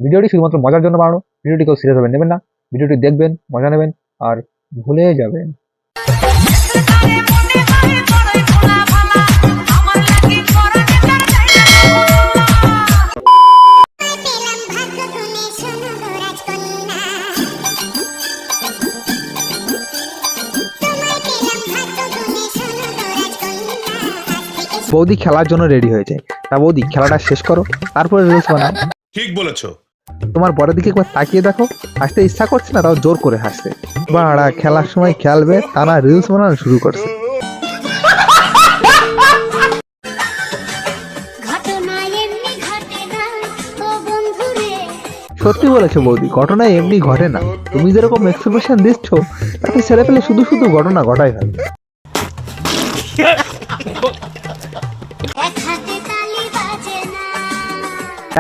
ভিডিওটি শুধুমাত্র মজার জন্য বানানো, ভিডিওটি কেউ সিরিয়াস ভাবে নেবেন না। ভিডিওটি দেখবেন, মজা নেবেন আর ভুলে যাবেন। বৌদি খেলার জন্য রেডি হয়ে যায়। তা বৌদি খেলাটা শেষ করো, তারপরে রিলস বানাও। ঠিক বলেছো। তোমার বড় দিকে একবার তাকিয়ে দেখো, হাসতে ইচ্ছা করছে না, তাও জোর করে হাসতে। বাড়া খেলার সময় খেলবে তা না রিলস বানানো শুরু করছে। সত্যি বলেছো বৌদি, ঘটনা এমনি ঘটে না। তুমি যেরকম এক্সপ্রেশন দিচ্ছ তাতে ছেলে পেলে শুধু শুধু ঘটনা ঘটাই হয়।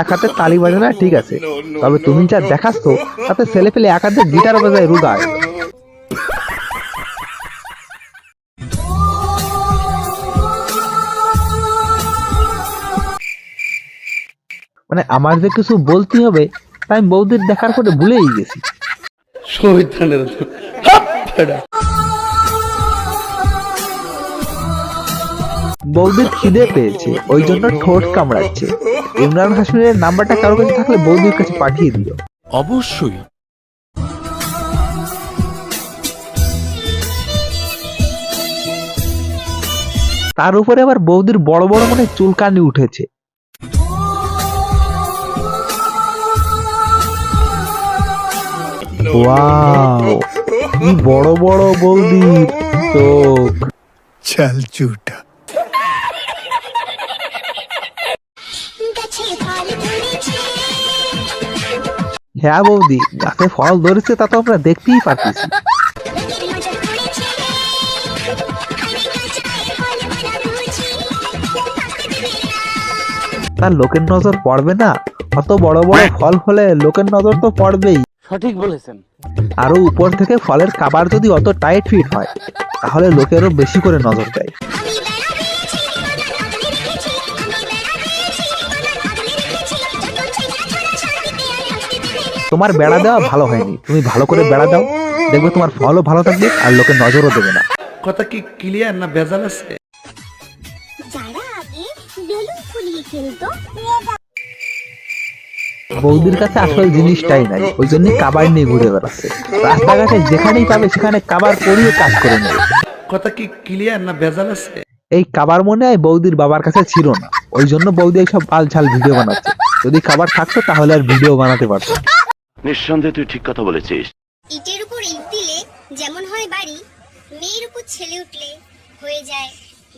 এক হাতে তালি বাজে না ঠিক আছে, তবে তুমি যা দেখাচ্ছ তাতে ছেলে পেলে এক হাতে গিটার বাজায় রুগায়। মানে আমার যে কিছু বলতে হবে তাই আমি বৌদির দেখার পরে ভুলেই গেছি। বৌদির খিদে পেয়েছে, ওই জন্য ঠোঁট কামড়াচ্ছে। ইমরান হাশমিনের নাম্বারটা কারো কাছে থাকলে বৌদির কাছে পাঠিয়ে দিও। অবশ্যই। তার উপরে আবার বৌদির বড় বড় মানে চুলকানি উঠেছে। ওয়াও, কি বড় বড় বৌদির চোখ। চল ঝুটা। হ্যাঁ বৌদি, গাছে ফল ধরেছে তা তো আমরা দেখতেই পাচ্ছি। তার লোকের নজর পড়বে না? অত বড় বড় ফল হলে লোকের নজর তো পড়বেই। সঠিক বলেছেন। আরো উপর থেকে ফলের খাবার যদি অত টাইট ফিট হয় তাহলে লোকেরও বেশি করে নজর দেয়। তোমার বেড়া দেওয়া ভালো হয়নি, তুমি ভালো করে বেড়া দাও, দেখবে তোমার ফলও ভালো থাকবে আর লোকের নজরও দেবে না। কথা কি ক্লিয়ার না ভেজাল আছে? বৌদির কাছে আসল জিনিসটাই নাই, ওই জন্য কাবার নিয়ে ঘুরে বেড়াচ্ছে। রাস্তাঘাটে যেখানেই পাবে সেখানে কাবার পরিয়ে কাজ করে নেবে। কথা কি ক্লিয়ার না ভেজাল আছে? এই কাবার মনে হয় বৌদির বাবার কাছে ছিল না, ওই জন্য বৌদি এইসব বালছাল ভিডিও বানাচ্ছে। যদি খাবার থাকতো তাহলে আর ভিডিও বানাতে পারতো। নিঃসন্দেহে তুই ঠিক কথা বলেছিস। ইটের উপর ইট দিলে যেমন হয় বাড়ি, মেয়ের উপর ছেলে উঠলে হয়ে যায়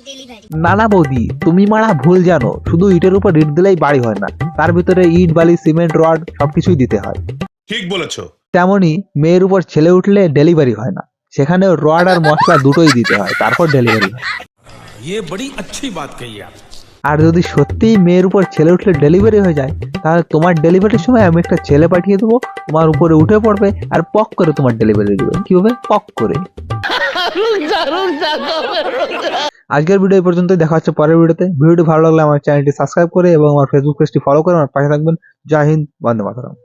ডেলিভারি। না না বৌদি, তুমি মারা ভুল জানো, শুধু ইটের উপর ইট দিলেই বাড়ি হয় না, তার ভিতরে ইট বালি সিমেন্ট রড সবকিছুই দিতে হয়। ঠিক বলেছো। তেমনি মেয়ের উপর ছেলে উঠলে ডেলিভারি হয় না, সেখানে রড আর মশলা দুটোই দিতে হয়, তারপর ডেলিভারি হয়। ये बड़ी अच्छी बात कही आप। আর যদি সত্যিই মেয়ের উপর ছেলে উঠলে ডেলিভারি হয়ে যায় তাহলে তোমার ডেলিভারির সময় আমি একটা ছেলে পাঠিয়ে দেবো, তোমার উপরে উঠে পড়বে আর পক করে তোমার ডেলিভারি দেবে। কি হবে? পক করে। আজকের ভিডিও এই পর্যন্তই, দেখা হচ্ছে পরের ভিডিওতে। ভিডিওটি ভালো লাগলে আমার চ্যানেলটি সাবস্ক্রাইব করে এবং আমার ফেসবুক পেজটি ফলো করে আমার পাশে থাকবেন। জয় হিন্দ, বন্দে মাতরম।